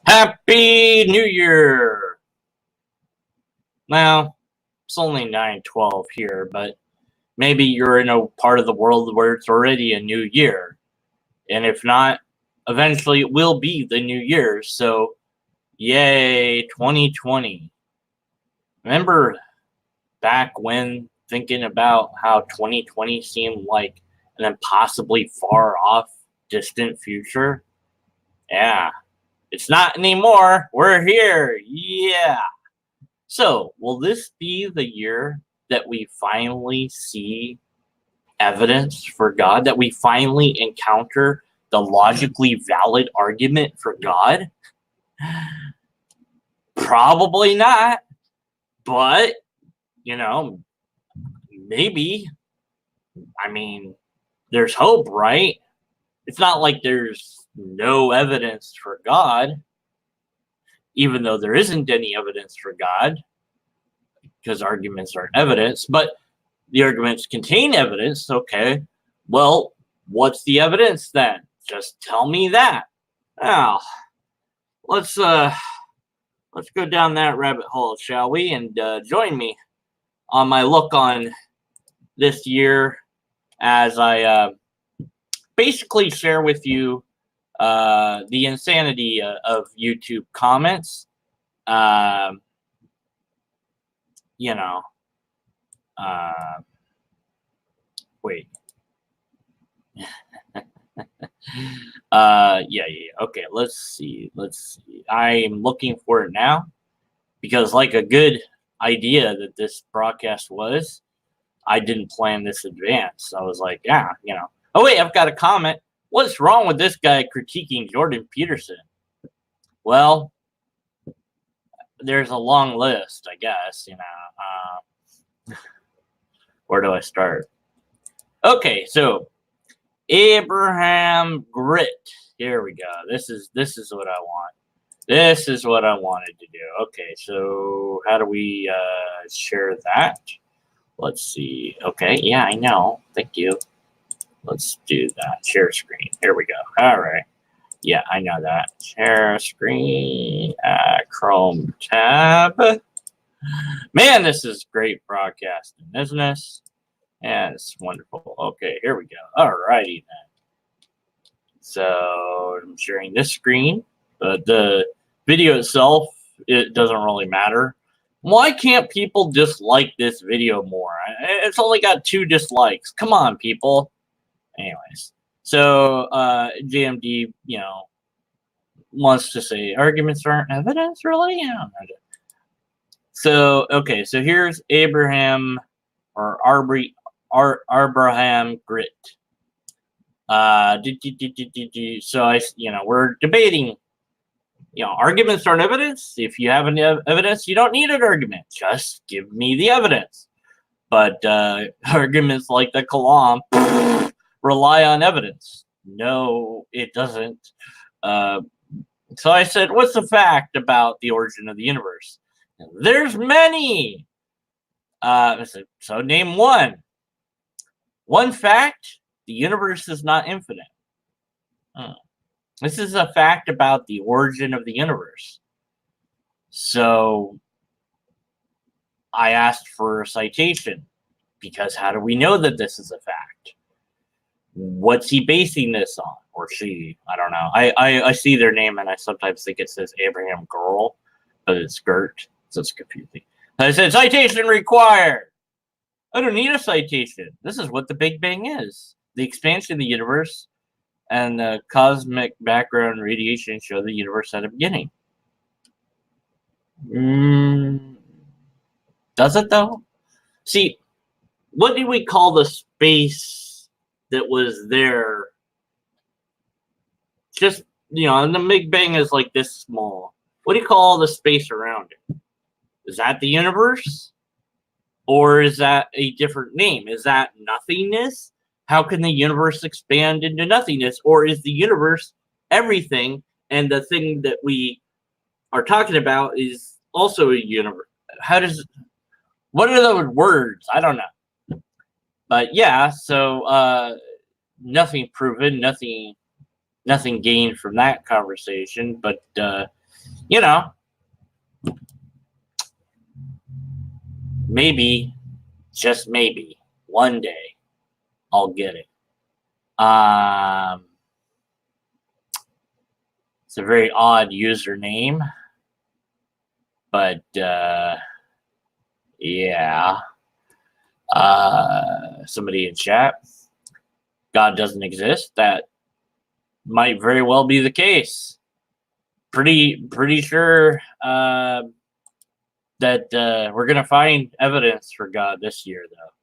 Happy New Year! Now, it's only 9:12 here, but maybe you're in a part of the world where it's already a new year. And if not, eventually it will be the new year. So, yay, 2020. Remember back when thinking about how 2020 seemed like an impossibly far off, distant future? Yeah. It's not anymore. We're here. Yeah. So, will this be the year that we finally see evidence for God? That we finally encounter the logically valid argument for God? Probably not. But, maybe. I mean, there's hope, right? It's not like there's no evidence for God, even though there isn't any evidence for God, because arguments aren't evidence, but the arguments contain evidence. Okay, well, what's the evidence then? Just tell me that. Now, let's go down that rabbit hole, shall we? And join me on my look on this year as I basically share with you the insanity of YouTube comments. Wait. Yeah. Okay, let's see. I'm looking for it now because, like a good idea that this broadcast was, I didn't plan this in advance. I was like, yeah. Oh, wait, I've got a comment. What's wrong with this guy critiquing Jordan Peterson? Well, there's a long list, I guess. Where do I start? Okay, so Abraham Grit. Here we go. This is what I want. This is what I wanted to do. Okay, so how do we share that? Let's see. Okay, yeah, I know. Thank you. Let's do that. Share screen. Here we go. All right. Yeah, I know that. Share screen. Chrome tab. Man, this is great broadcasting, isn't this? Yeah, it's wonderful. Okay, here we go. All righty then. So I'm sharing this screen. The video itself, it doesn't really matter. Why can't people dislike this video more? It's only got 2 dislikes. Come on, people. Anyways, so JMD, wants to say arguments aren't evidence, really? Yeah. So okay, so here's Abraham or Abraham Grit. So we're debating. Arguments aren't evidence. If you have any evidence, you don't need an argument. Just give me the evidence. But arguments like the Kalam rely on evidence. No, it doesn't. So I said, what's the fact about the origin of the universe? There's many. I said, so name one. One fact, the universe is not infinite. This is a fact about the origin of the universe. So I asked for a citation because how do we know that this is a fact? What's he basing this on? Or she? I don't know. I see their name and I sometimes think it says Abraham Girl, but it's Gert, so it's confusing. I said, citation required. I don't need a citation. This is what the Big Bang is. The expansion of the universe and the cosmic background radiation show the universe had a beginning. Does it, though? See, what do we call the space that was there? Just, and the Big Bang is like this small. What do you call the space around it? Is that the universe? Or is that a different name? Is that nothingness? How can the universe expand into nothingness? Or is the universe everything, and the thing that we are talking about is also a universe? What are those words? I don't know. But yeah, so nothing proven, nothing gained from that conversation. But you know, maybe, just maybe, one day I'll get it. It's a very odd username, but yeah. Somebody in chat, God doesn't exist. That might very well be the case. Pretty sure that we're gonna find evidence for God this year, though.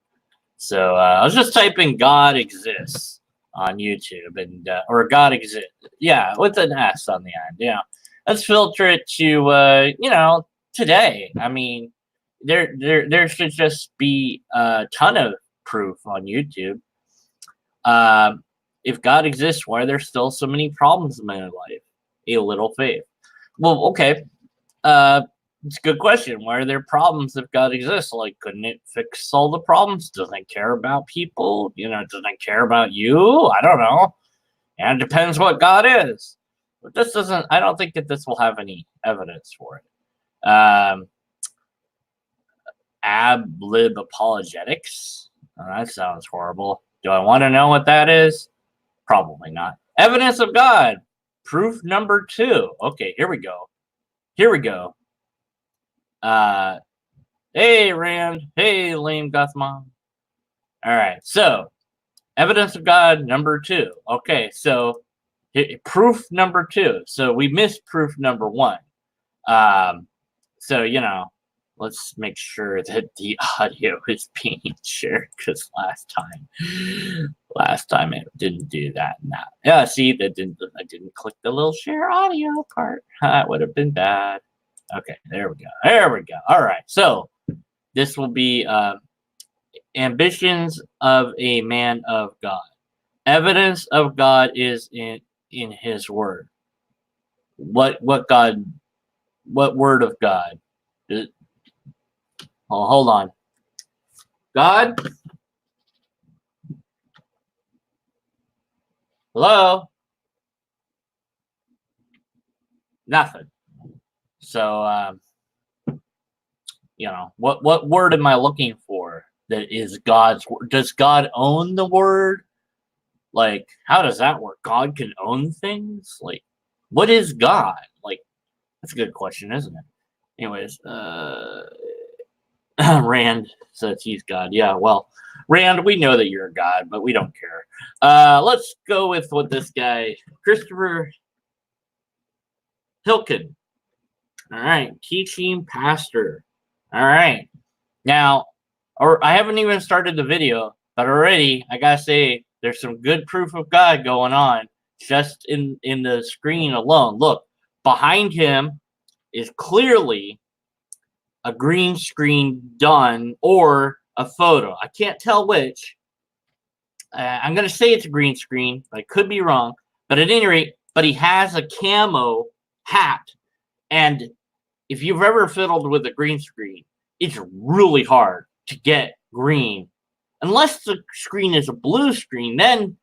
So I was just typing "God exists" on YouTube, and or "God exists," yeah, with an S on the end. Yeah, let's filter it to today. I mean, there should just be a ton of proof on YouTube. If God exists, why are there still so many problems in my life? A little faith. Well, okay. It's a good question. Why are there problems if God exists? Like, couldn't it fix all the problems? Doesn't it care about people? Doesn't it care about you? I don't know. And it depends what God is. But this doesn't, I don't think that this will have any evidence for it. Ab-lib apologetics. Oh, that sounds horrible. Do I want to know what that is? Probably not. Evidence of God. Proof number 2. Okay, here we go. Hey, Rand. Hey, lame Gothmon. All right, so evidence of God number 2. Okay, so proof number 2. So we missed proof number 1. So, let's make sure that the audio is being shared, because last time it didn't do that. Now, yeah, see, I didn't click the little share audio part. That would have been bad. Okay, there we go. All right, so this will be ambitions of a man of God. Evidence of God is in His Word. What word of God? Oh, hold on. God? Hello? Nothing. So, what word am I looking for that is God's word? Does God own the word? Like, how does that work? God can own things? Like, what is God? Like, that's a good question, isn't it? Anyways, Rand says he's God. Yeah, well, Rand, we know that you're a God, but we don't care. Let's go with what this guy, Christopher Hilkin. All right, teaching pastor. All right. Now, I haven't even started the video, but already I gotta say there's some good proof of God going on just in the screen alone. Look, behind him is clearly a green screen done or a photo. I can't tell which. I'm going to say it's a green screen, but I could be wrong. But at any rate, he has a camo hat. And if you've ever fiddled with a green screen, it's really hard to get green. Unless the screen is a blue screen, then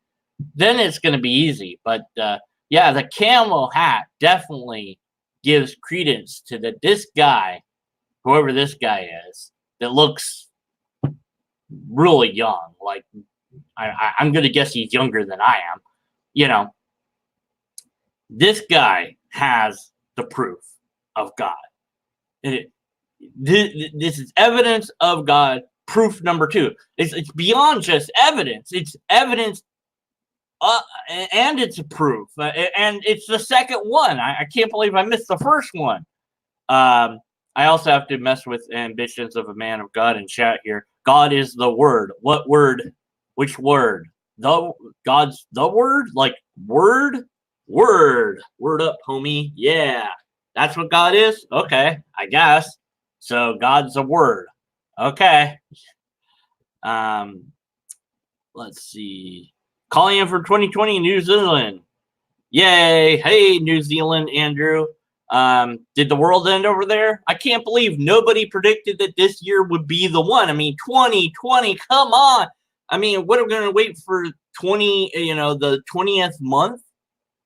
it's going to be easy. But yeah, the camo hat definitely gives credence to that this guy, whoever this guy is, that looks really young. Like, I'm going to guess he's younger than I am. This guy has the proof of God. This is evidence of God. Proof number 2. It's beyond just evidence. It's evidence, and it's a proof. And it's the second one. I can't believe I missed the first one. I also have to mess with ambitions of a man of God in chat here. God is the Word. What word? Which word? God's the Word? Like, word? Word up, homie. Yeah. That's what God is? Okay, I guess. So God's a word. Okay. Let's see. Calling in for 2020 New Zealand. Yay. Hey, New Zealand, Andrew. Did the world end over there? I can't believe nobody predicted that this year would be the one. I mean, 2020, come on. I mean, what are we going to wait for 20, the 20th month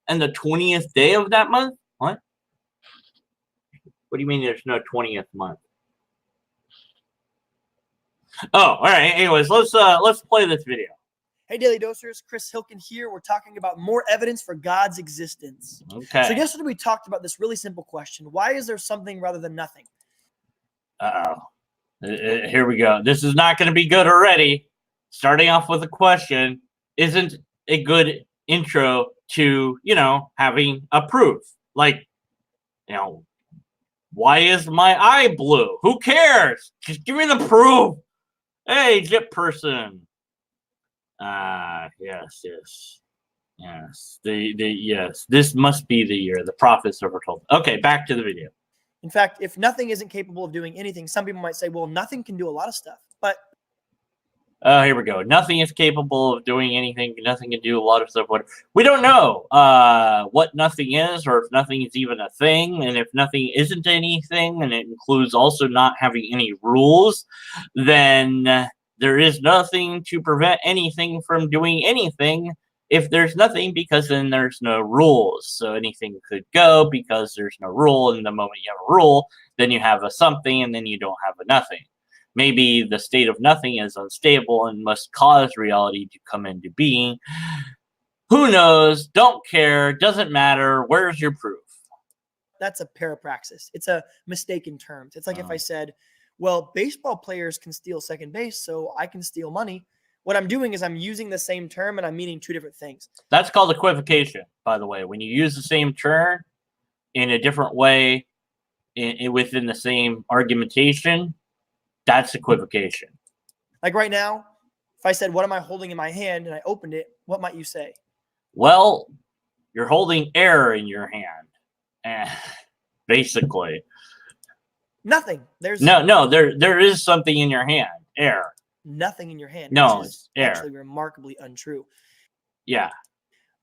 and the 20th day of that month? What? What do you mean there's no 20th month? Oh, all right. Anyways, let's play this video. Hey, Daily Dosers, Chris Hilkin here. We're talking about more evidence for God's existence. Okay. So yesterday we talked about this really simple question. Why is there something rather than nothing? Uh-oh. Here we go. This is not going to be good already. Starting off with a question isn't a good intro to, having a proof. Like, why is my eye blue? Who cares? Just give me the proof. Hey, Jip person. Yes. Yes. This must be the year the prophets are foretold. Okay, back to the video. In fact, if nothing isn't capable of doing anything, some people might say, well, nothing can do a lot of stuff. But here we go. Nothing is capable of doing anything. Nothing can do a lot of stuff. We don't know what nothing is, or if nothing is even a thing. And if nothing isn't anything, and it includes also not having any rules, then there is nothing to prevent anything from doing anything if there's nothing, because then there's no rules. So anything could go because there's no rule. And the moment you have a rule, then you have a something, and then you don't have a nothing. Maybe the state of nothing is unstable and must cause reality to come into being. Who knows? Don't care. Doesn't matter. Where's your proof? That's a parapraxis. It's a mistake in terms. It's like if I said, well, baseball players can steal second base, so I can steal money. What I'm doing is I'm using the same term and I'm meaning two different things. That's called equivocation, by the way. When you use the same term in a different way within the same argumentation, that's equivocation. Like right now, if I said, what am I holding in my hand, and I opened it, what might you say? Well, you're holding air in your hand. Basically. Nothing. There's there is something in your hand. Air. Nothing in your hand. No, which is it's air. Actually remarkably untrue. Yeah.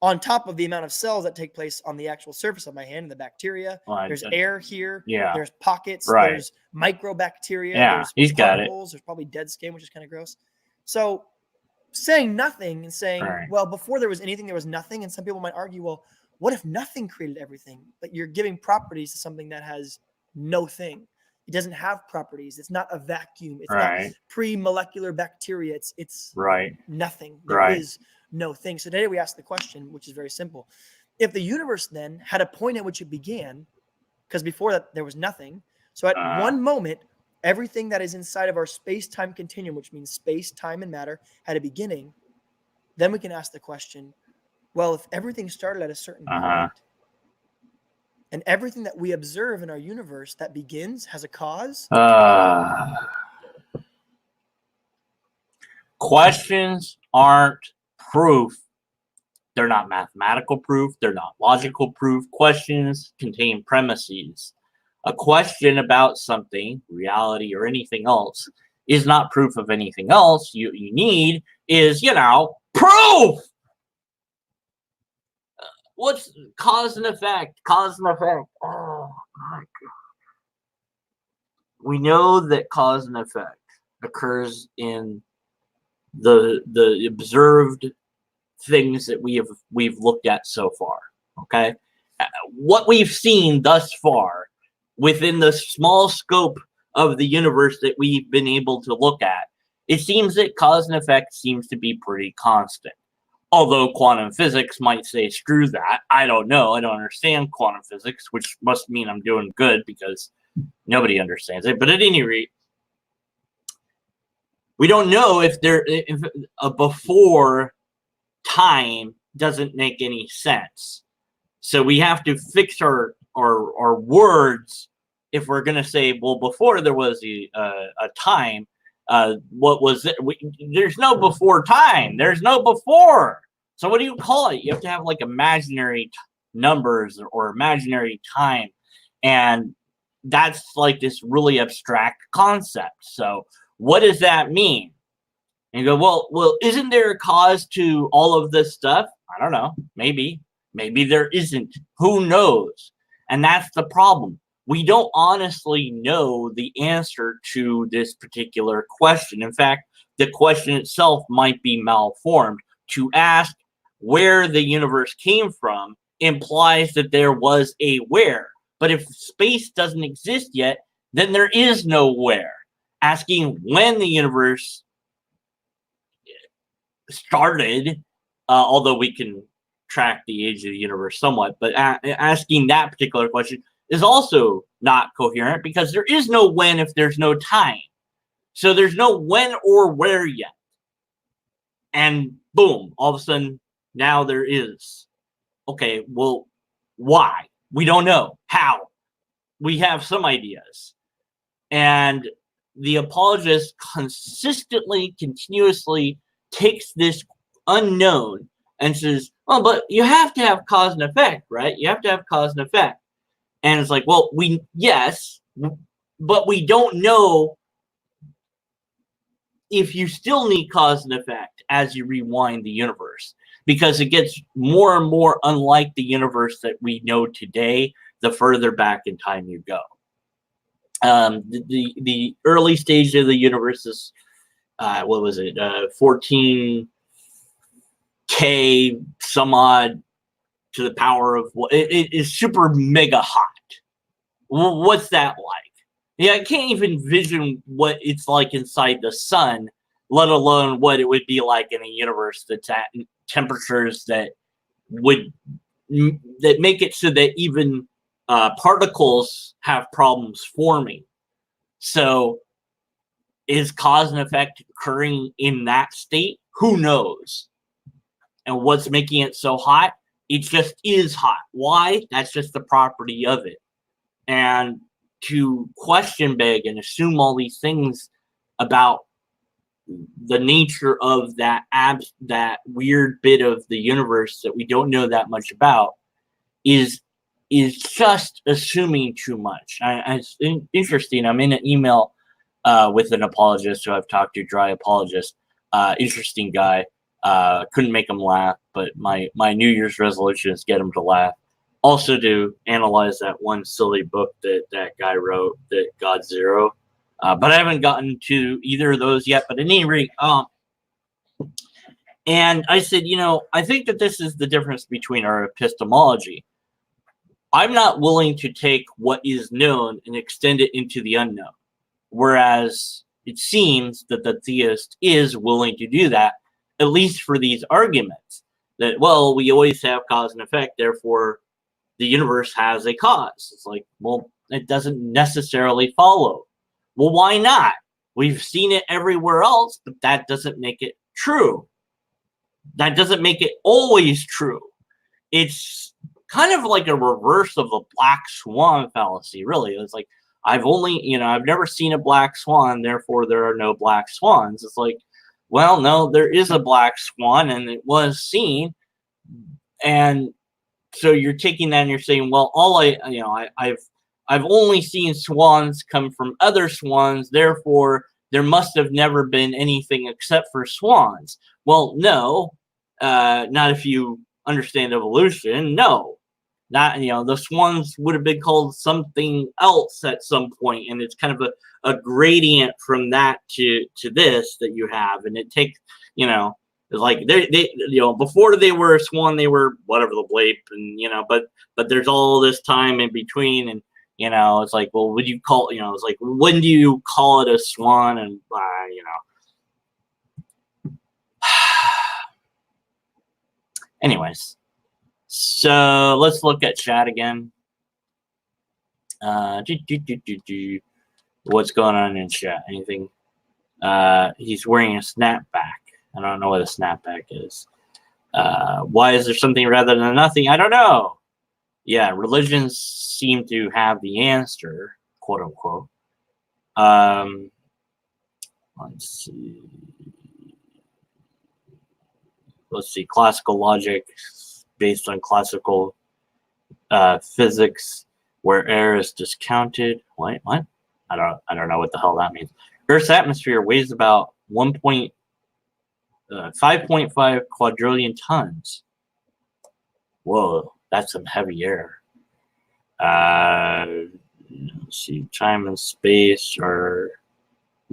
On top of the amount of cells that take place on the actual surface of my hand, the bacteria, there's air here. Yeah. There's pockets. Right. There's microbacteria. Yeah, there's he's got it. There's probably dead skin, which is kind of gross. So saying nothing and saying, well, before there was anything, there was nothing. And some people might argue, well, what if nothing created everything? But you're giving properties to something that has no thing. It doesn't have properties. It's not a vacuum. It's not pre-molecular bacteria. It's nothing. There is no thing. So today we ask the question, which is very simple. If the universe then had a point at which it began, because before that there was nothing. So at one moment, everything that is inside of our space-time continuum, which means space, time, and matter, had a beginning, then we can ask the question, well, if everything started at a certain point, and everything that we observe in our universe that begins has a cause. Questions aren't proof. They're not mathematical proof. They're not logical proof. Questions contain premises. A question about something, reality or anything else, is not proof of anything else. You need is, proof! What's cause and effect? Cause and effect. Oh, my God. We know that cause and effect occurs in the observed things that we've looked at so far. Okay, what we've seen thus far within the small scope of the universe that we've been able to look at, it seems that cause and effect seems to be pretty constant. Although quantum physics might say, screw that. I don't know. I don't understand quantum physics, which must mean I'm doing good because nobody understands it. But at any rate, we don't know if a before time doesn't make any sense. So we have to fix our words if we're going to say, well, before there was a time, what was it? There's no before time. There's no before. So what do you call it? You have to have like imaginary numbers or imaginary time. And that's like this really abstract concept. So what does that mean? And you go, well, isn't there a cause to all of this stuff? I don't know. Maybe there isn't. Who knows? And that's the problem. We don't honestly know the answer to this particular question. In fact, the question itself might be malformed. To ask where the universe came from implies that there was a where. But if space doesn't exist yet, then there is no where. Asking when the universe started, although we can track the age of the universe somewhat, but asking that particular question is also not coherent because there is no when if there's no time. So there's no when or where yet. And boom, all of a sudden, now there is. Okay, well, why? We don't know. How? We have some ideas. And the apologist consistently, continuously takes this unknown and says, oh, but you have to have cause and effect, right? You have to have cause and effect. And it's like, well, yes, but we don't know if you still need cause and effect as you rewind the universe, because it gets more and more unlike the universe that we know today the further back in time you go. The early stage of the universe is, what was it, 14K some odd to the power of what it is super mega hot. What's that like? Yeah, I can't even envision what it's like inside the sun, let alone what it would be like in a universe that's at temperatures that make it so that even particles have problems forming. So is cause and effect occurring in that state? Who knows? And what's making it so hot? It just is hot. Why? That's just the property of it. And to question beg and assume all these things about the nature of that weird bit of the universe that we don't know that much about is just assuming too much. It's interesting. I'm in an email with an apologist who I've talked to, dry apologist. Interesting guy. Couldn't make him laugh, but my New Year's resolution is get him to laugh. Also to analyze that one silly book that guy wrote, that God Zero. But I haven't gotten to either of those yet. But at any rate, and I said, I think that this is the difference between our epistemology. I'm not willing to take what is known and extend it into the unknown. Whereas it seems that the theist is willing to do that, at least for these arguments. That, well, we always have cause and effect, therefore the universe has a cause. It's like, well, it doesn't necessarily follow. Well, why not? We've seen it everywhere else, but that doesn't make it true. That doesn't make it always true. It's kind of like a reverse of the black swan fallacy, really. It's like, I've never seen a black swan, therefore there are no black swans. It's like, well, no, there is a black swan and it was seen. And so you're taking that and you're saying, well, I've only seen swans come from other swans, therefore there must have never been anything except for swans. Well, no, not if you understand evolution. No, not, the swans would have been called something else at some point, and it's kind of a gradient from that to this that you have, and it takes, it's like they before they were a swan, they were whatever the blape, and but there's all this time in between, and it's like, well, would you call it's like, when do you call it a swan? And anyways, so let's look at chat again. What's going on in chat? Anything? He's wearing a snapback. I don't know what a snapback is. Why is there something rather than nothing? I don't know. Yeah, religions seem to have the answer, quote unquote. Let's see. Classical logic based on classical physics, where air is discounted. What? I don't know what the hell that means. Earth's atmosphere weighs about 5.5 quadrillion tons. Whoa, that's some heavy air. Let's see, time and space are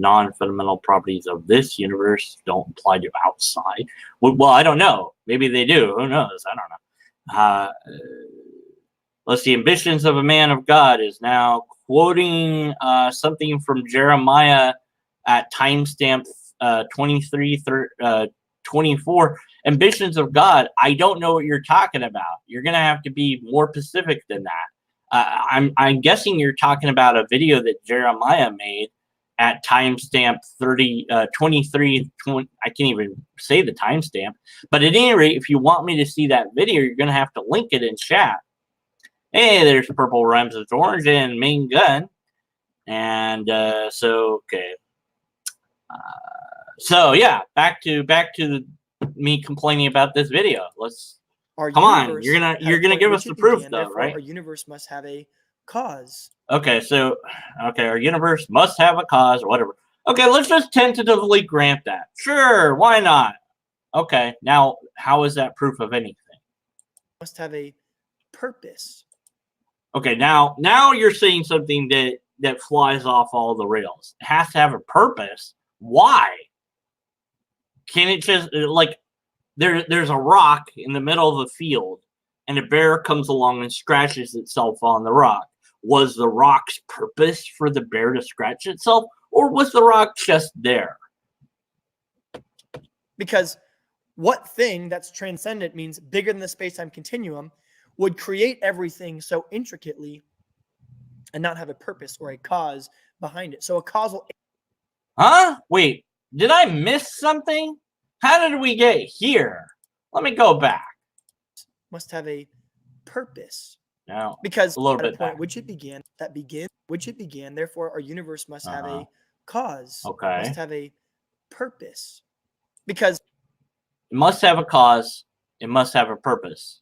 non-fundamental properties of this universe don't apply to outside. Well, I don't know. Maybe they do. Who knows? I don't know. Let's see. Ambitions of a Man of God is now quoting something from Jeremiah at timestamp 23:24. Ambitions of God. I don't know what you're talking about. You're going to have to be more specific than that. I'm guessing you're talking about a video that Jeremiah made at timestamp 23. I can't even say the timestamp. But at any rate, if you want me to see that video, you're going to have to link it in chat. Hey, there's Purple Rhymes with Orange and Main Gun. And okay. So yeah, back to me complaining about this video. Come on, you're gonna give us the proof though, right? Our universe must have a cause. Okay, our universe must have a cause or whatever. Okay, let's just tentatively grant that. Sure, why not? Okay, now how is that proof of anything? Must have a purpose. Okay, now you're saying something that flies off all the rails. It has to have a purpose. Why? Can it just there's a rock in the middle of the field and a bear comes along and scratches itself on the rock? Was the rock's purpose for the bear to scratch itself, or was the rock just there? Because what thing that's transcendent means bigger than the space-time continuum would create everything so intricately and not have a purpose or a cause behind it. So a causal... Huh? Wait, did I miss something? How did we get here? Let me go back. Must have a purpose. No, because a little at bit a point back. which it began, therefore our universe must have a cause. Okay. Must have a purpose. Because it must have a cause. It must have a purpose.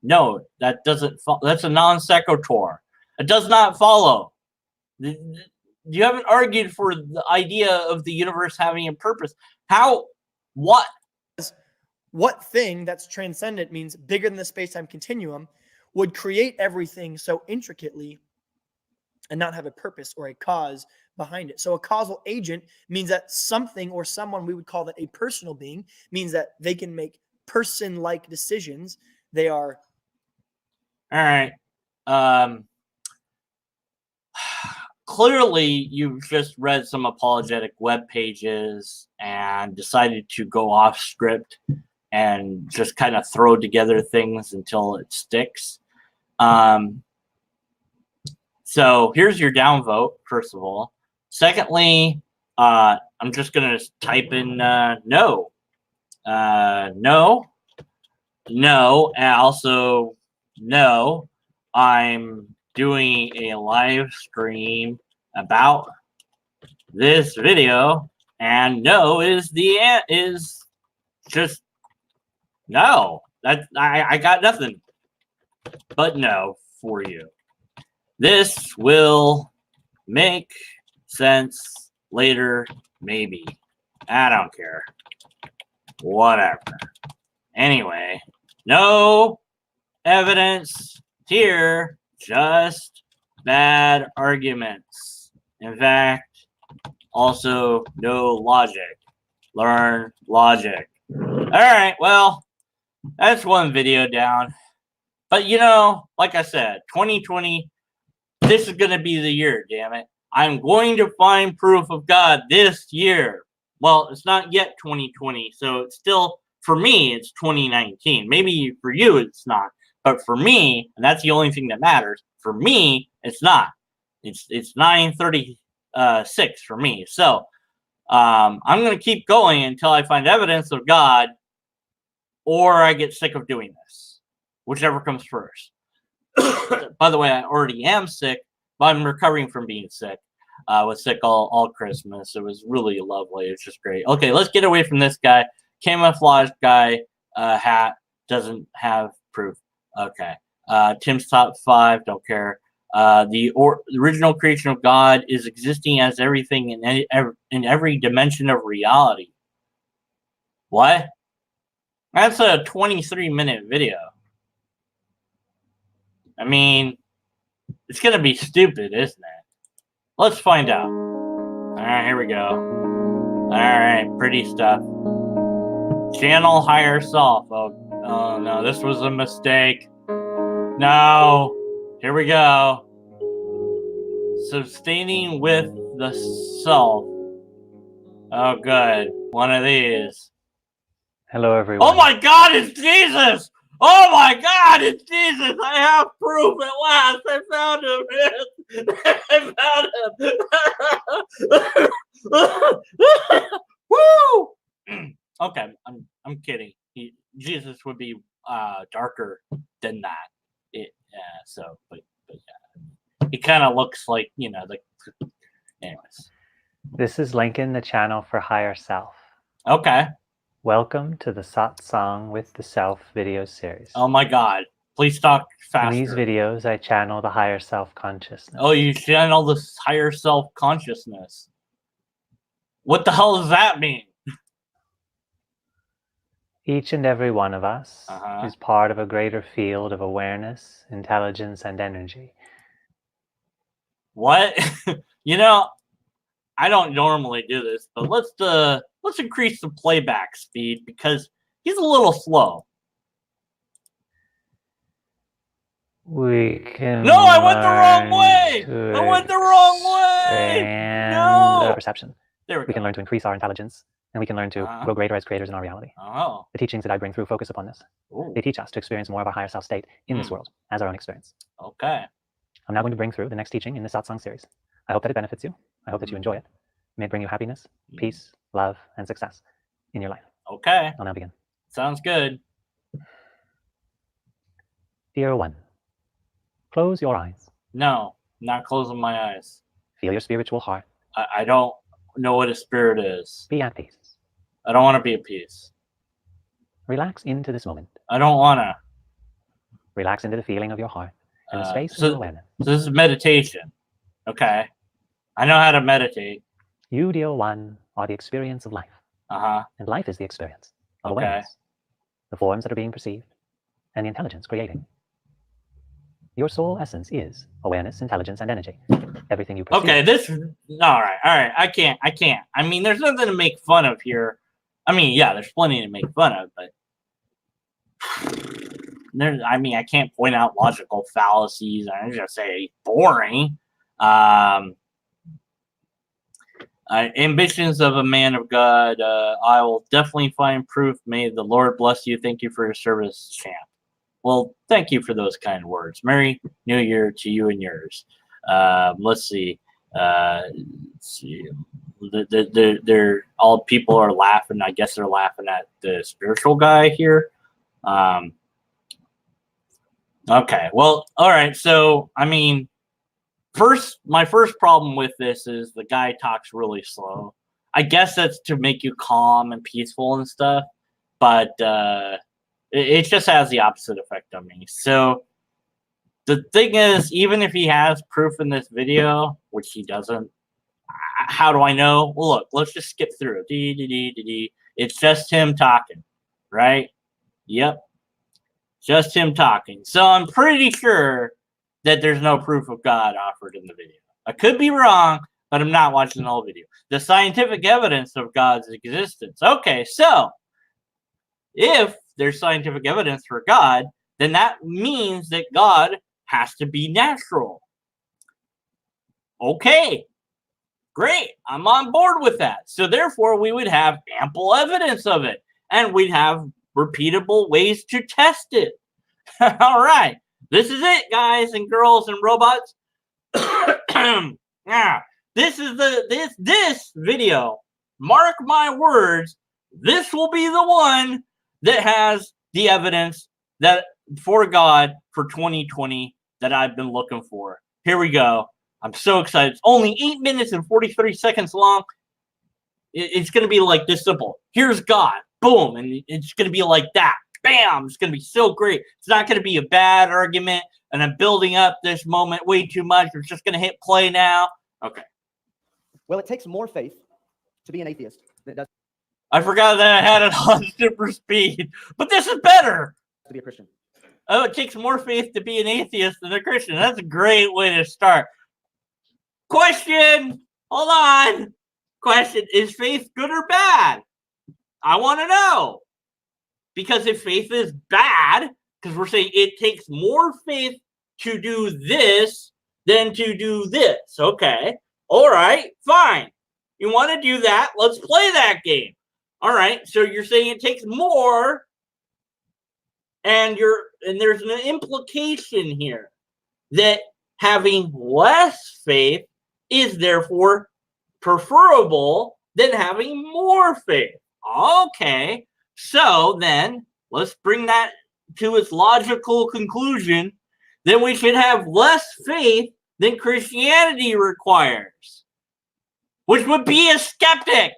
No, that doesn't. That's a non sequitur. It does not follow. You haven't argued for the idea of the universe having a purpose. How? What? What thing that's transcendent means bigger than the space-time continuum would create everything so intricately and not have a purpose or a cause behind it. So a causal agent means that something or someone, we would call that a personal being, means that they can make person-like decisions. They are... All right. Clearly, you've just read some apologetic web pages and decided to go off script and just kind of throw together things until it sticks. So here's your downvote, first of all. Secondly, I'm just going to type in no. No. And also no. I'm doing a live stream about this video, and no is just no. I got nothing but no for you. This will make sense later, maybe. I don't care. Whatever. Anyway, no evidence here, just bad arguments. In fact, also no logic. Learn logic. All right, well, that's one video down. But, like I said, 2020, this is going to be the year, damn it. I'm going to find proof of God this year. Well, it's not yet 2020, so it's still, for me, it's 2019. Maybe for you, it's not. But for me, and that's the only thing that matters, for me, it's not. It's 9:36 for me. So I'm going to keep going until I find evidence of God or I get sick of doing this, whichever comes first. By the way, I already am sick, but I'm recovering from being sick. I was sick all Christmas. It was really lovely. It's just great. Okay, let's get away from this guy. Camouflage guy hat doesn't have proof. Okay. Tim's top 5, don't care. The original creation of God is existing as everything in every dimension of reality. What? That's a 23-minute video. I mean, it's going to be stupid, isn't it? Let's find out. All right, here we go. All right, pretty stuff. Channel higher self. Oh no, this was a mistake. No. Here we go. Sustaining with the self. Oh, good. One of these. Hello, everyone. Oh my God, it's Jesus! Oh my God, it's Jesus! I have proof at last. I found him. I found him. Woo! Okay, I'm kidding. Jesus would be darker than that. But yeah, he kind of looks like, you know, like. Anyways. This is Lincoln, the channel for higher self. Okay. Welcome to the Satsang with the Self video series. Oh my God. Please talk faster. In these videos, I channel the higher self consciousness. Oh, you channel this higher self consciousness. What the hell does that mean? Each and every one of us is part of a greater field of awareness, intelligence, and energy. What? You know, I don't normally do this, but let's increase the playback speed because he's a little slow. We can. No, I went the wrong way. I went the wrong way. No. Perception. There we go. We can learn to increase our intelligence, and we can learn to grow greater as creators in our reality. Oh. The teachings that I bring through focus upon this. Ooh. They teach us to experience more of our higher self state in this world as our own experience. Okay. I'm now going to bring through the next teaching in the Satsang series. I hope that it benefits you. I hope that you enjoy it. May it bring you happiness, peace, love, and success in your life. Okay. I'll now begin. Sounds good. Dear one, close your eyes. No, not closing my eyes. Feel your spiritual heart. I don't know what a spirit is. Be at peace. I don't want to be at peace. Relax into this moment. I don't want to. Relax into the feeling of your heart and the space of awareness. So this is meditation. Okay. I know how to meditate. You, dear one, are the experience of life. And life is the experience of awareness. The forms that are being perceived and the intelligence creating. Your soul essence is awareness, intelligence, and energy. Everything you perceive. Okay, all right. I can't. I mean, there's nothing to make fun of here. I mean, yeah, there's plenty to make fun of, but I can't point out logical fallacies. I'm just say boring. Ambitions of a man of God. I will definitely find proof. May the Lord bless you. Thank you for your service, champ. Well, thank you for those kind words. Merry New Year to you and yours. Let's see. They're all people are laughing. I guess they're laughing at the spiritual guy here. Okay. Well, all right. So, I mean, my first problem with this is the guy talks really slow. I guess that's to make you calm and peaceful and stuff, but it just has the opposite effect on me. So the thing is, even if he has proof in this video, which he doesn't, how do I know? Well, look, let's just skip through it. It's just him talking, right? Yep. Just him talking. So I'm pretty sure that there's no proof of God offered in the video. I could be wrong, but I'm not watching the whole video. The scientific evidence of God's existence. Okay, so if there's scientific evidence for God, then that means that God has to be natural. Okay, great. I'm on board with that. So therefore, we would have ample evidence of it, and we'd have repeatable ways to test it. All right. This is it, guys and girls and robots. Yeah, this is this video. Mark my words. This will be the one that has the evidence that for God for 2020 that I've been looking for. Here we go. I'm so excited. It's only 8 minutes and 43 seconds long. It's going to be like this simple. Here's God. Boom. And it's going to be like that. Bam. It's going to be so great. It's not going to be a bad argument. And I'm building up this moment way too much. We're just going to hit play now. Okay. Well, it takes more faith to be an atheist than it does I forgot that I had it on super speed. But this is better. to be a Christian. Oh, it takes more faith to be an atheist than a Christian. That's a great way to start. Question. Hold on. question, is faith good or bad? I want to know. Because if faith is bad, because we're saying it takes more faith to do this than to do this. Okay. All right. Fine. You want to do that? Let's play that game. All right. So you're saying it takes more, and there's an implication here that having less faith is therefore preferable than having more faith. Okay. So then let's bring that to its logical conclusion. Then we should have less faith than Christianity requires, which would be a skeptic.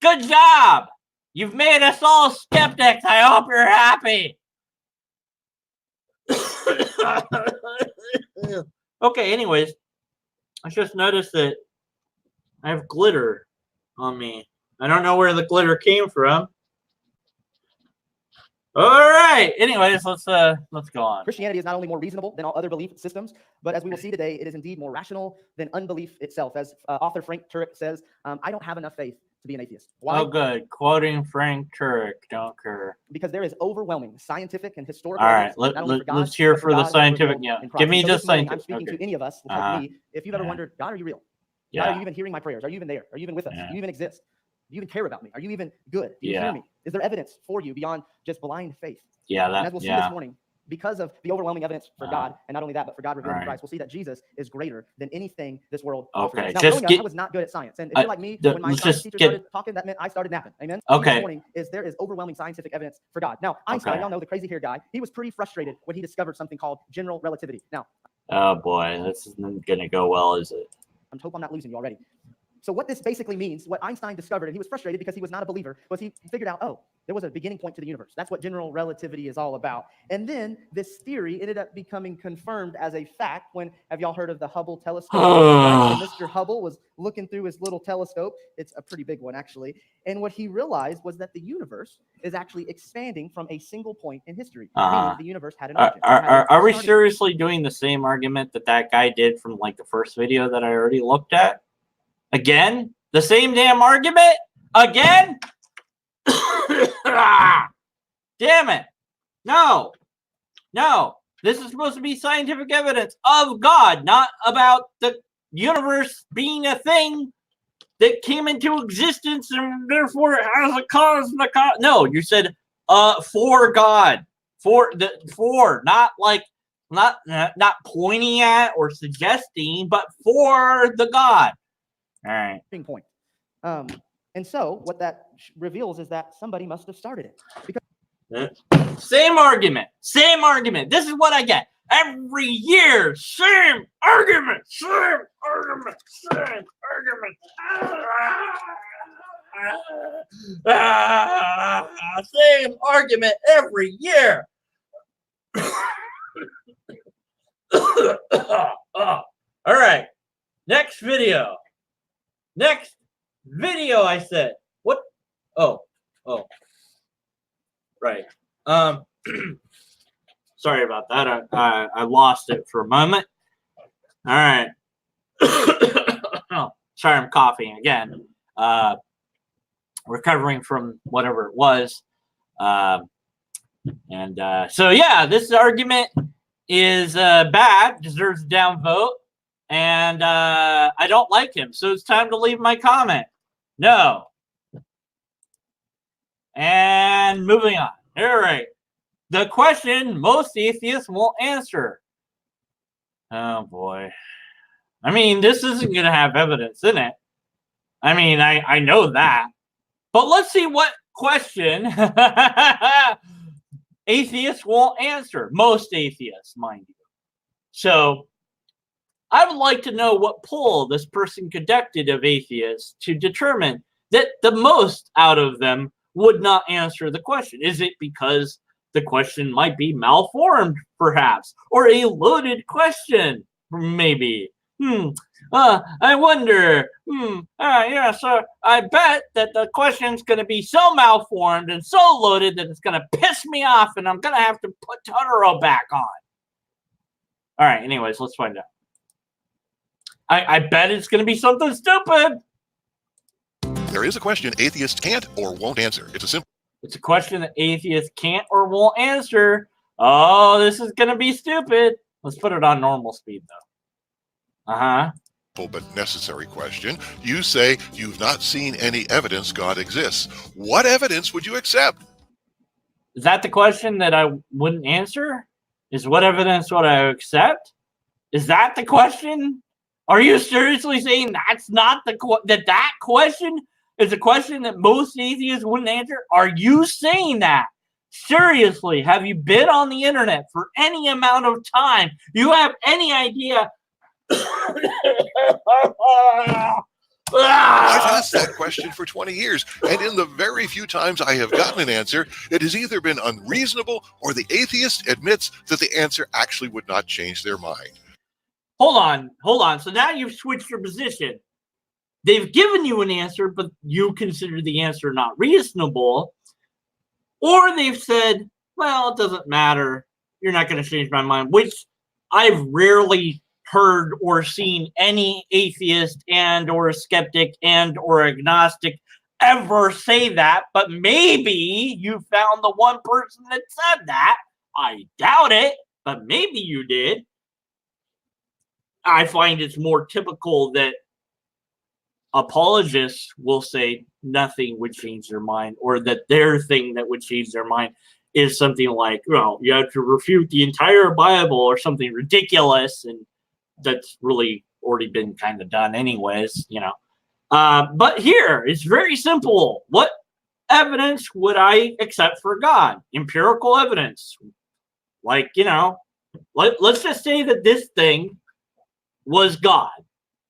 Good job. You've made us all skeptics. I hope you're happy. Okay, anyways, I just noticed that I have glitter on me. I don't know where the glitter came from. All right. Anyways, let's go on. Christianity is not only more reasonable than all other belief systems, but as we will see today, it is indeed more rational than unbelief itself. As author Frank Turek says, I don't have enough faith to be an atheist. Why? Oh, good. Quoting Frank Turek. Don't care. Because there is overwhelming scientific and historical. All right. Let's hear for the scientific. Yeah. Give me the scientific. I'm speaking to any of us. Like me. If you've ever wondered, God, are you real? Yeah. God, are you even hearing my prayers? Are you even there? Are you even with us? Do you even exist? Do you even care about me? Are you even good? Do you hear me? Is there evidence for you beyond just blind faith? Yeah, and as we'll see this morning, because of the overwhelming evidence for God, and not only that, but for God revealed in Christ, we'll see that Jesus is greater than anything this world offers. Now, growing up, I was not good at science. And if you're like me, when my science teacher started talking, that meant I started napping. Amen? Okay. This morning is there is overwhelming scientific evidence for God. Now, Einstein, y'all know the crazy hair guy, he was pretty frustrated when he discovered something called general relativity. Now, oh boy, this isn't going to go well, is it? I hope I'm not losing you already. So what this basically means, what Einstein discovered, and he was frustrated because he was not a believer, was he figured out, oh, there was a beginning point to the universe. That's what general relativity is all about. And then this theory ended up becoming confirmed as a fact when, have y'all heard of the Hubble telescope? Right? So Mr. Hubble was looking through his little telescope. It's a pretty big one, actually. And what he realized was that the universe is actually expanding from a single point in history. Meaning the universe had an origin. Are we seriously doing the same argument that guy did from like the first video that I already looked at? Again? The same damn argument? Again? Damn it. No. This is supposed to be scientific evidence of God, not about the universe being a thing that came into existence and therefore it has a cause and a cause. No, you said for God. Not pointing at or suggesting, but for the God. All right. Point. And so what that reveals is that somebody must have started it. Because Same argument. This is what I get every year. Same argument. Same argument every year. All right. Next video, I said. What? Oh. Right. Sorry about that. I lost it for a moment. All right. Oh, sorry, I'm coughing again. Recovering from whatever it was. So yeah, this argument is bad, deserves a down vote. And I don't like him, so it's time to leave my comment. No. And moving on. All right. The question most atheists won't answer. Oh, boy. I mean, this isn't going to have evidence in it. I mean, I know that. But let's see what question atheists won't answer. Most atheists, mind you. So I would like to know what poll this person conducted of atheists to determine that the most out of them would not answer the question. Is it because the question might be malformed, perhaps, or a loaded question, maybe? I wonder. Yeah, so I bet that the question's going to be so malformed and so loaded that it's going to piss me off and I'm going to have to put Totoro back on. All right, anyways, let's find out. I bet it's going to be something stupid. There is a question atheists can't or won't answer. It's a question that atheists can't or won't answer. Oh, this is going to be stupid. Let's put it on normal speed, though. But necessary question. You say you've not seen any evidence God exists. What evidence would you accept? Is that the question that I wouldn't answer? Is what evidence would I accept? Is that the question? Are you seriously saying that's not the that question is a question that most atheists wouldn't answer? Are you saying that? Seriously, have you been on the internet for any amount of time? You have any idea? I've asked that question for 20 years, and in the very few times I have gotten an answer, it has either been unreasonable or the atheist admits that the answer actually would not change their mind. Hold on. So now you've switched your position. They've given you an answer, but you consider the answer not reasonable. Or they've said, well, it doesn't matter. You're not going to change my mind, which I've rarely heard or seen any atheist and or skeptic and or agnostic ever say that. But maybe you found the one person that said that. I doubt it, but maybe you did. I find it's more typical that apologists will say nothing would change their mind, or that their thing that would change their mind is something like, well, you have to refute the entire Bible or something ridiculous, and that's really already been kind of done anyways, you know. But here, it's very simple. What evidence would I accept for God? Empirical evidence. Like, you know, let's just say that this thing was God.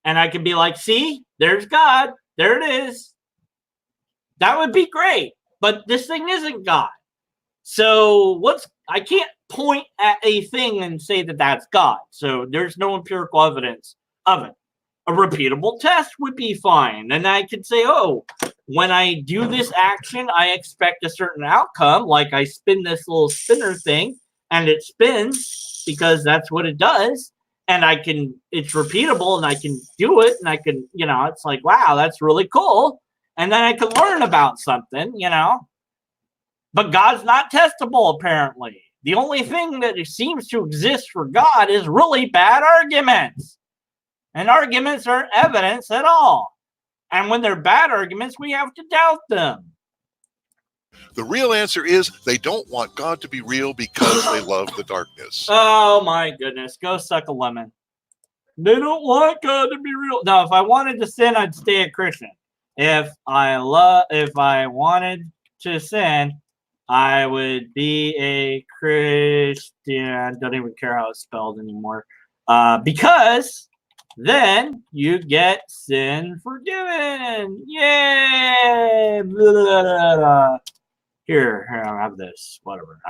And I can be like, see, there's God. There it is. That would be great. But this thing isn't God. So I can't point at a thing and say that that's God. So there's no empirical evidence of it. A repeatable test would be fine. And I could say, oh, when I do this action, I expect a certain outcome. Like I spin this little spinner thing and it spins because that's what it does. And it's repeatable and I can do it. And I can, you know, it's like, wow, that's really cool. And then I can learn about something, you know. But God's not testable, apparently. The only thing that seems to exist for God is really bad arguments. And arguments aren't evidence at all. And when they're bad arguments, we have to doubt them. The real answer is they don't want God to be real because they love the darkness. Oh, my goodness. Go suck a lemon. They don't want God to be real. No, if I wanted to sin, I'd stay a Christian. If I wanted to sin, I would be a Christian. Don't even care how it's spelled anymore. Because then you get sin forgiven. Yay! Blah, blah, blah, blah. Here, I'll have this. Whatever.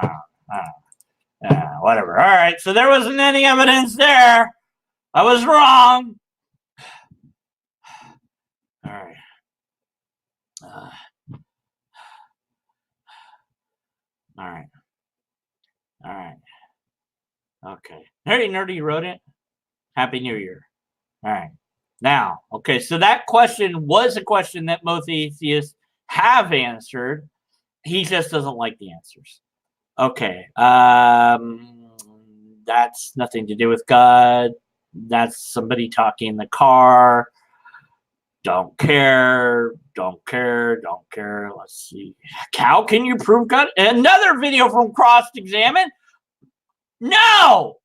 Whatever. All right. So there wasn't any evidence there. I was wrong. All right. All right. Okay. Nerdy Nerdy wrote it. Happy New Year. All right. Now, okay. So that question was a question that most atheists have answered. He just doesn't like the answers. Okay. That's nothing to do with God. That's somebody talking in the car. Don't care. Let's see. How can you prove God? Another video from Crossed Examine. No.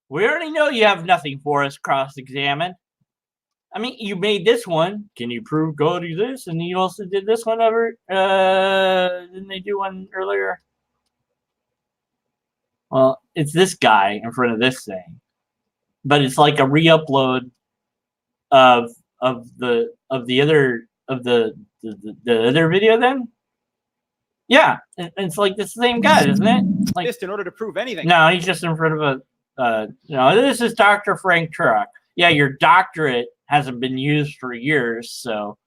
We already know you have nothing for us, Crossed Examine. I mean, you made this one. Can you prove God exists? And you also did this one over. Didn't they do one earlier? Well, it's this guy in front of this thing, but it's like a re-upload of the other video. Then, yeah, it's like the same guy, isn't it? Like, just in order to prove anything. No, he's just in front of a. This is Dr. Frank Turek. Yeah, your doctorate hasn't been used for years. So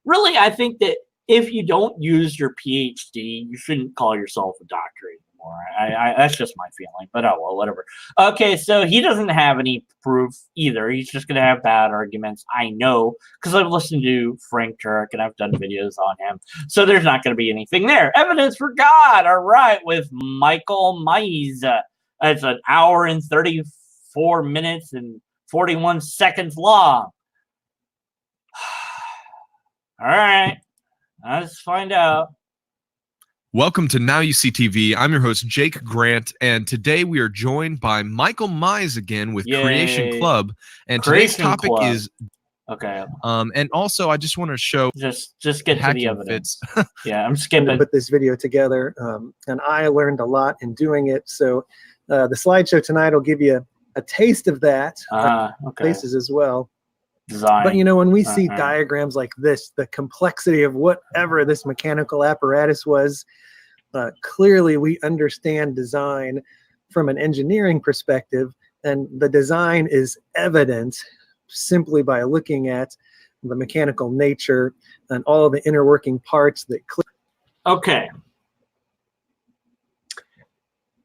really, I think that if you don't use your PhD, you shouldn't call yourself a doctor anymore. I that's just my feeling, but oh well, whatever. Okay, so he doesn't have any proof either. He's just gonna have bad arguments. I know because I've listened to Frank Turek and I've done videos on him. So there's not gonna be anything there. Evidence for God. All right, with Michael Mize. It's an hour and 34 minutes and 41 seconds long. All right, let's find out. Welcome to Now You See TV. I'm your host, Jake Grant, and today we are joined by Michael Mize again with Creation Club. And today's topic is okay. And also I just want to show just get to the evidence. Yeah, I'm to skipping. put this video together, and I learned a lot in doing it. So the slideshow tonight will give you a taste of that, places as well. Design. But you know, when we see diagrams like this, the complexity of whatever this mechanical apparatus was, clearly we understand design from an engineering perspective, and the design is evident simply by looking at the mechanical nature and all of the inner working parts that Okay.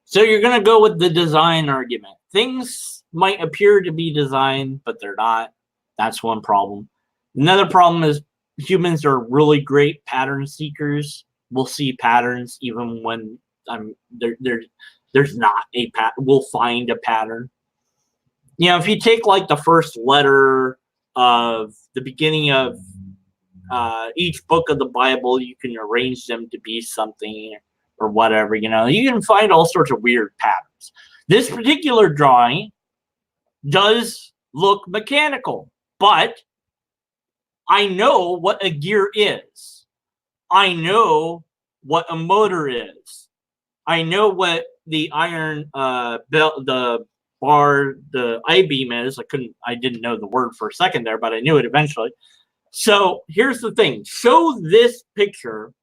So you're going to go with the design argument. Things might appear to be designed, but they're not. That's one problem. Another problem is humans are really great pattern seekers. We'll see patterns even when there's not a pattern. We'll find a pattern. You know, if you take like the first letter of the beginning of each book of the Bible, you can arrange them to be something or whatever. You know, you can find all sorts of weird patterns. This particular drawing does look mechanical, but I know what a gear is. I know what a motor is. I know what the iron belt, the bar, the I-beam is. I didn't know the word for a second there, but I knew it eventually. So here's the thing. Show this picture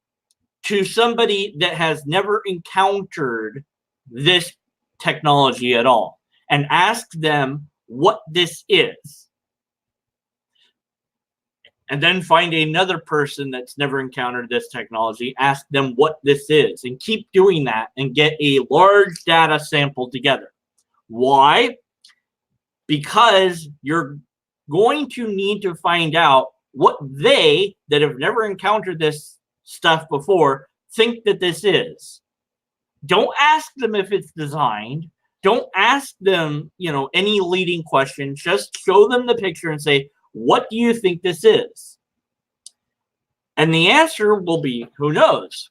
to somebody that has never encountered this technology at all and ask them what this is. And then find another person that's never encountered this technology, ask them what this is, and keep doing that and get a large data sample together. Why? Because you're going to need to find out what they that have never encountered this stuff before think that this is. Don't ask them if it's designed. Don't ask them, you know, any leading question. Just show them the picture and say, what do you think this is? And the answer will be, who knows?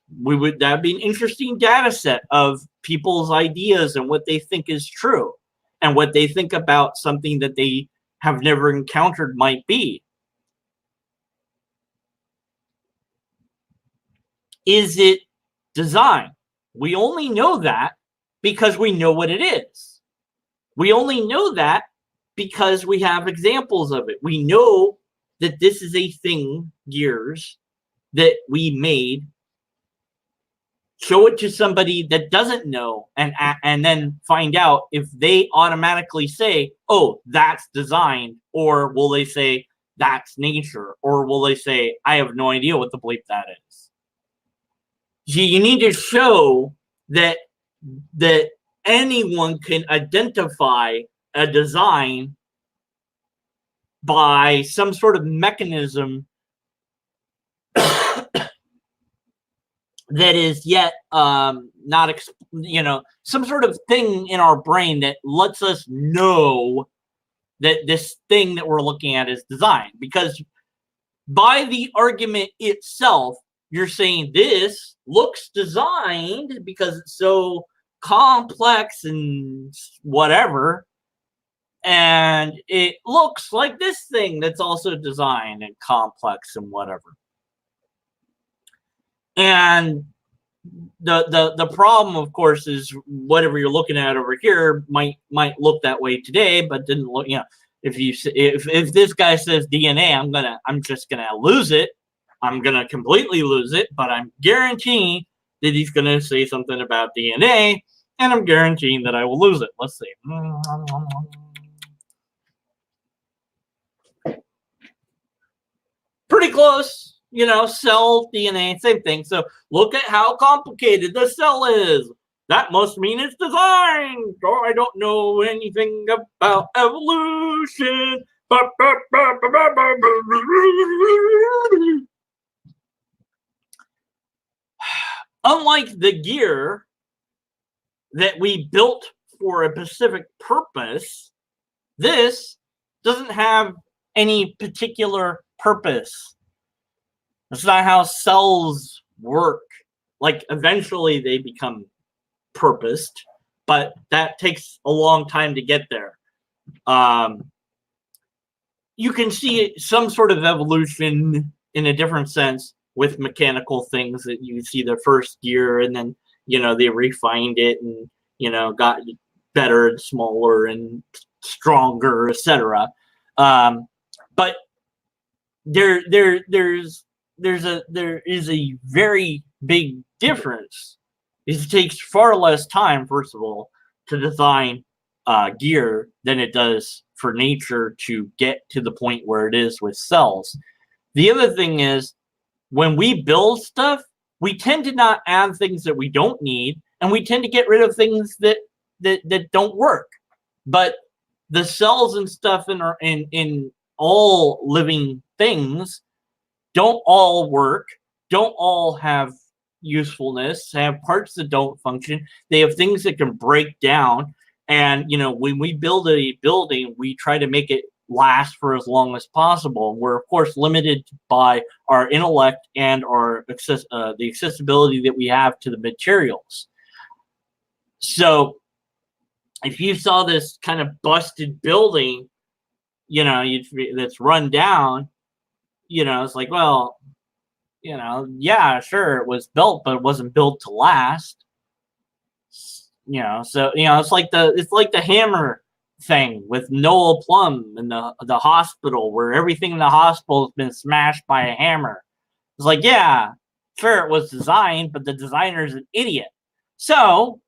That'd be an interesting data set of people's ideas and what they think is true and what they think about something that they have never encountered might be. Is it design? We only know that because we know what it is. We only know that because we have examples of it. We know that this is a thing, gears, that we made. Show it to somebody that doesn't know and then find out if they automatically say, oh, that's design, or will they say that's nature, or will they say, I have no idea what the bleep that is. You need to show that anyone can identify a design by some sort of mechanism that is yet not, you know, some sort of thing in our brain that lets us know that this thing that we're looking at is designed. Because by the argument itself, you're saying this looks designed because it's so complex and whatever, and it looks like this thing that's also designed and complex and whatever. And the problem, of course, is whatever you're looking at over here might look that way today, but didn't look. You know, if this guy says DNA, I'm just gonna lose it. I'm gonna completely lose it. But I'm guaranteeing that he's gonna say something about DNA, and I'm guaranteeing that I will lose it. Let's see. Pretty close. You know, cell DNA, same thing. So look at how complicated the cell is. that must mean it's designed, or I don't know anything about evolution. Unlike the gear that we built for a specific purpose, this doesn't have any particular purpose. That's not how cells work. Like, eventually they become purposed, but that takes a long time to get there. You can see some sort of evolution in a different sense with mechanical things, that you see the first gear and then, they refined it and, got better and smaller and stronger, etc. But there is a very big difference. It takes far less time, first of all, to design gear than it does for nature to get to the point where it is with cells. The other thing is, when we build stuff, we tend to not add things that we don't need, and we tend to get rid of things that don't work. But the cells and stuff in all living things don't all work, don't all have usefulness, have parts that don't function. They have things that can break down. And, when we build a building, we try to make it last for as long as possible. We're, of course, limited by our intellect and our the accessibility that we have to the materials. So if you saw this kind of busted building, that's run down, it's like, well, yeah, sure, it was built, but it wasn't built to last. So it's like the hammer thing with Noah Plum in the hospital, where everything in the hospital has been smashed by a hammer. It's like, yeah, sure, it was designed, but the designer's an idiot. So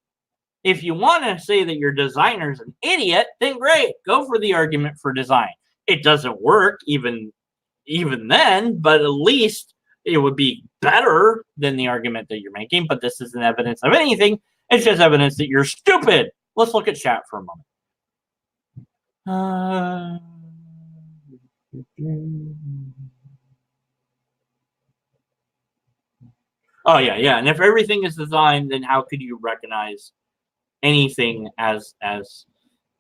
if you want to say that your designer's an idiot, then great, go for the argument for design. It doesn't work even then, but at least it would be better than the argument that you're making. But this isn't evidence of anything. It's just evidence that you're stupid. Let's look at chat for a moment. Oh, yeah. And if everything is designed, then how could you recognize anything as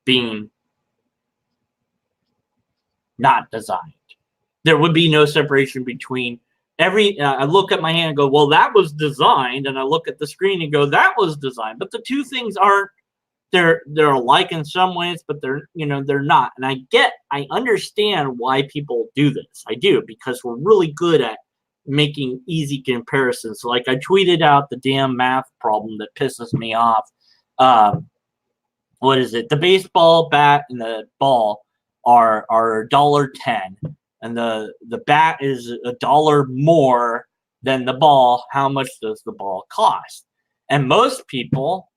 being not designed? There would be no separation between I look at my hand and go, well, that was designed, and I look at the screen and go, that was designed. But the two things aren't, they're alike in some ways, but they're not. And I understand why people do this. I do, because we're really good at making easy comparisons. So, like, I tweeted out the damn math problem that pisses me off. What is it? The baseball bat and the ball are $1.10. And the bat is $1 more than the ball. How much does the ball cost? And most people,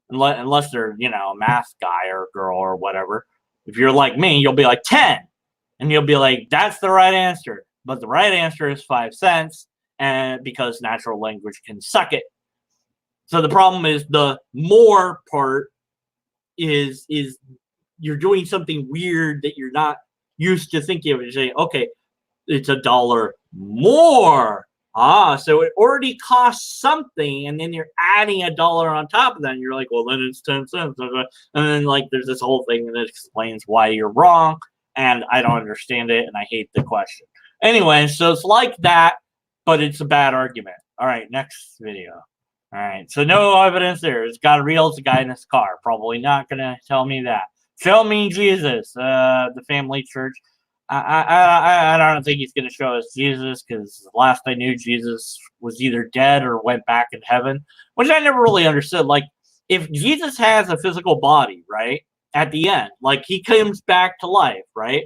unless they're, a math guy or girl or whatever, if you're like me, you'll be like 10. And you'll be like, that's the right answer. But the right answer is 5 cents, and because natural language can suck it. So the problem is the more part is you're doing something weird that you're not used to thinking of. You say, okay, it's $1 more. So it already costs something, and then you're adding $1 on top of that, and you're like, well, then it's 10 cents. And then, like, there's this whole thing that explains why you're wrong, and I don't understand it, and I hate the question. Anyway, so it's like that, but it's a bad argument. All right, next video. All right, so no evidence there. It's got a real guy in his car. Probably not going to tell me that. Show me Jesus, the family church. I don't think he's going to show us Jesus, because last I knew, Jesus was either dead or went back in heaven, which I never really understood. Like, if Jesus has a physical body, right, at the end, like, he comes back to life, right?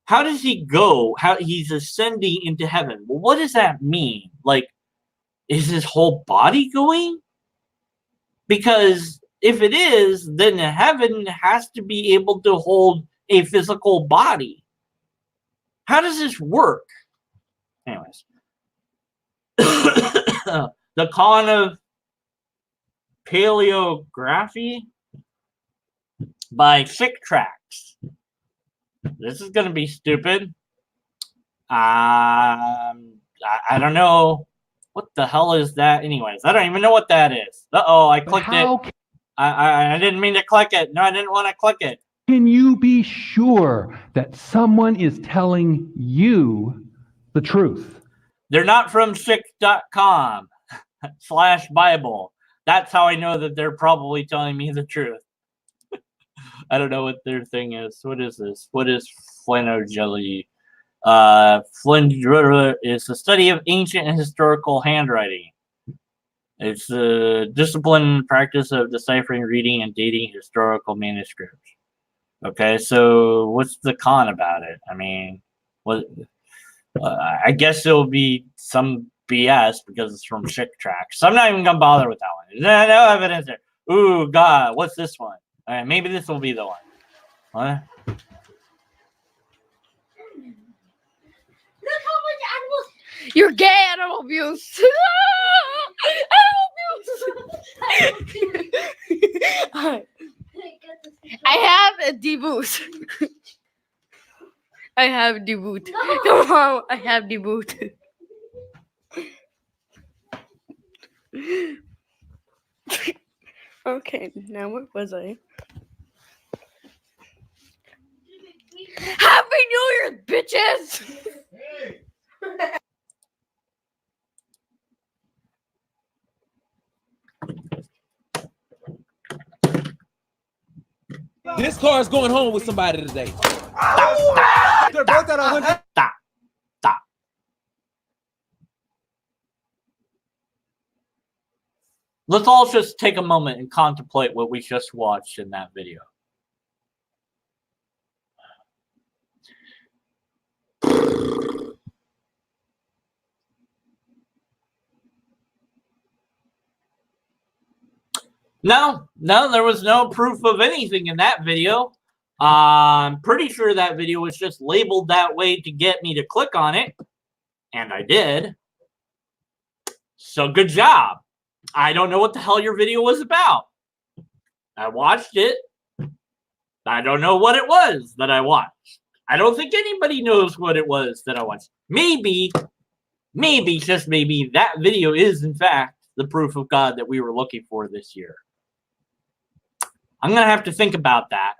How does he go? How he's ascending into heaven? Well, what does that mean? Like, is his whole body going? Because if it is, then heaven has to be able to hold a physical body. How does this work? Anyways, the con of Paleography by Sick Tracks. This is going to be stupid. I don't know. What the hell is that? Anyways, I don't even know what that is. Uh-oh, I clicked it. I didn't mean to click it. No, I didn't want to click it. Can you be sure that someone is telling you the truth? They're not from sick.com/Bible. That's how I know that they're probably telling me the truth. I don't know what their thing is. What is this? What is phlenogelly? Phlenogelly is the study of ancient and historical handwriting. It's a discipline and practice of deciphering, reading, and dating historical manuscripts. Okay, so what's the con about it? I mean, what? I guess it'll be some BS because it's from Sick Tracks. So I'm not even gonna bother with that one. There's no evidence there. Ooh, God, what's this one? All right, maybe this will be the one. What? Look how much animals. You're gay, animal abuse. Animal abuse. I have a deboot. I have deboot. No. Come on, I have deboot. Okay, now what was I? Happy New Year, bitches! This car is going home with somebody today. Let's all just take a moment and contemplate what we just watched in that video. No, there was no proof of anything in that video. I'm pretty sure that video was just labeled that way to get me to click on it. And I did. So good job. I don't know what the hell your video was about. I watched it. I don't know what it was that I watched. I don't think anybody knows what it was that I watched. Maybe, just maybe, that video is, in fact, the proof of God that we were looking for this year. I'm going to have to think about that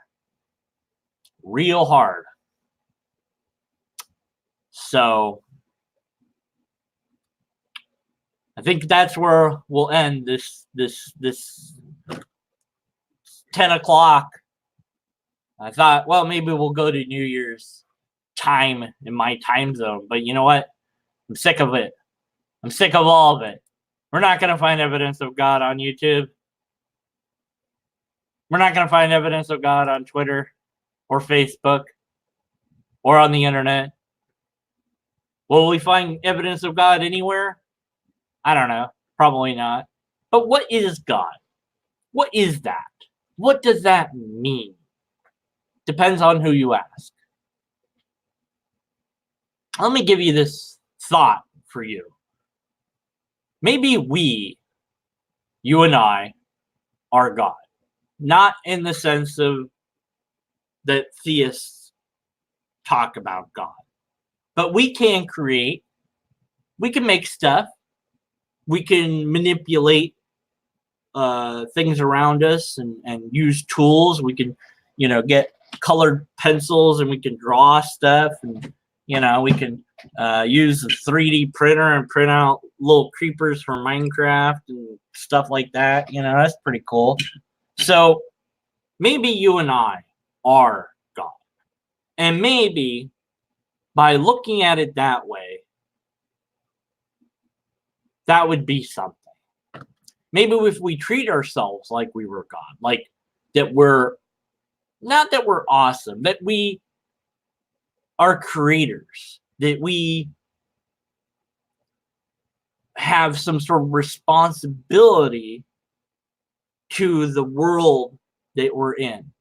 real hard. So I think that's where we'll end this 10 o'clock. I thought, well, maybe we'll go to New Year's time in my time zone. But you know what? I'm sick of it. I'm sick of all of it. We're not going to find evidence of God on YouTube. We're not going to find evidence of God on Twitter or Facebook or on the internet. Will we find evidence of God anywhere? I don't know. Probably not. But what is God? What is that? What does that mean? Depends on who you ask. Let me give you this thought for you. Maybe we, you and I, are God. Not in the sense of that theists talk about God. But we can create. We can make stuff. We can manipulate things around us and use tools. We can, get colored pencils and we can draw stuff. And, we can use a 3D printer and print out little creepers from Minecraft and stuff like that. That's pretty cool. So maybe you and I are God. And maybe by looking at it that way, that would be something. Maybe if we treat ourselves like we were God, like that we're, not that we're awesome, that we are creators, that we have some sort of responsibility to the world that we're in.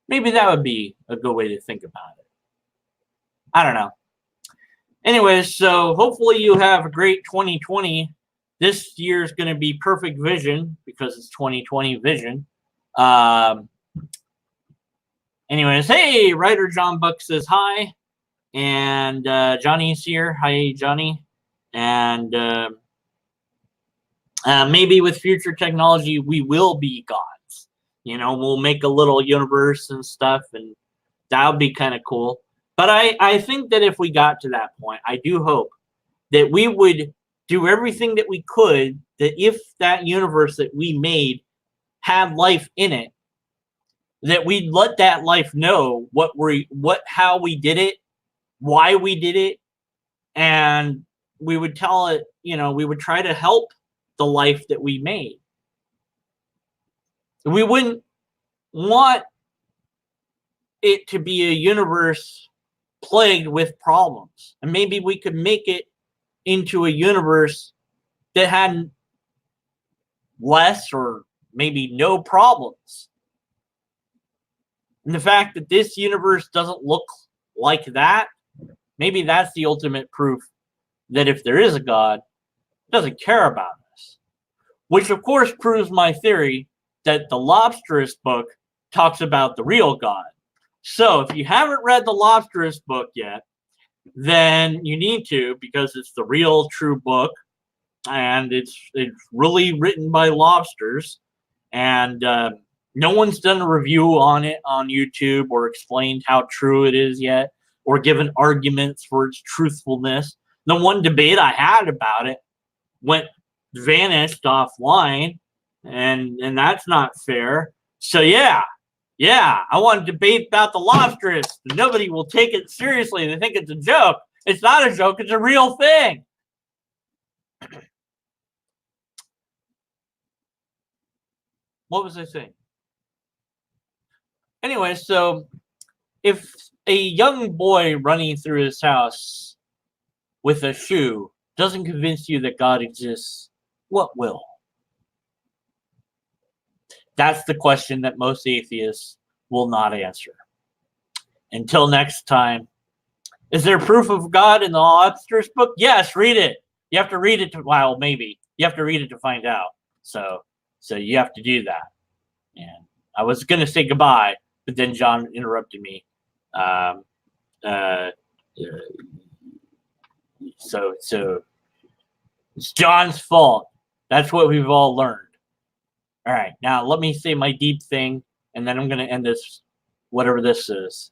Maybe that would be a good way to think about it. I don't know. Anyways, so hopefully you have a great 2020 this year is going to be perfect vision because it's 2020 vision. Anyways, hey, writer John Buck says hi. And Johnny's here. Hi, Johnny. And maybe with future technology, we will be gods. You know, we'll make a little universe and stuff, and that would be kind of cool. But I think that if we got to that point, I do hope that we would do everything that we could, that if that universe that we made had life in it, that we'd let that life know how we did it, why we did it, and we would tell it, you know, we would try to help the life that we made. We wouldn't want it to be a universe plagued with problems. And maybe we could make it into a universe that had less or maybe no problems. And the fact that this universe doesn't look like that, maybe that's the ultimate proof that if there is a God, he doesn't care about us. Which, of course, proves my theory that the Lobsterist book talks about the real God. So if you haven't read the Lobsterist book yet, then you need to, because it's the real true book, and it's really written by lobsters, and no one's done a review on it on YouTube or explained how true it is yet, or given arguments for its truthfulness. The one debate I had about it vanished offline, and that's not fair. So yeah, I want to debate about the Lobsterist. Nobody will take it seriously. They think it's a joke. It's not a joke. It's a real thing. What was I saying? Anyway, so if a young boy running through his house with a shoe doesn't convince you that God exists, what will? That's the question that most atheists will not answer. Until next time, is there proof of God in the Lobsterist book? Yes, read it. You have to read it maybe. You have to read it to find out. So you have to do that. And I was going to say goodbye, but then John interrupted me. So it's John's fault. That's what we've all learned. All right, now let me say my deep thing, and then I'm going to end this, whatever this is.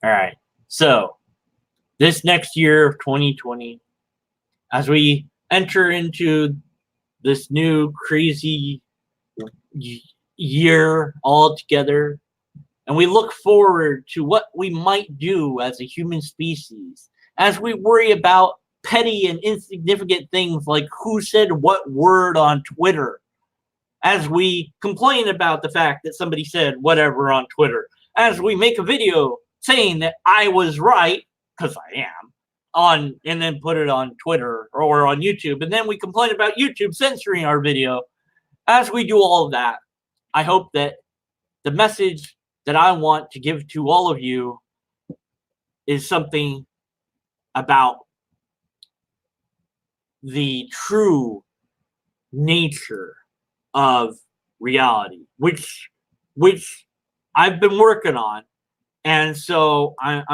All right, so this next year of 2020, as we enter into this new crazy year all together, and we look forward to what we might do as a human species, as we worry about petty and insignificant things like who said what word on Twitter, as we complain about the fact that somebody said whatever on Twitter, as we make a video saying that I was right, because I am, and then put it on Twitter or on YouTube, and then we complain about YouTube censoring our video. As we do all of that, I hope that the message that I want to give to all of you is something about the true nature of reality, which I've been working on, and so I'm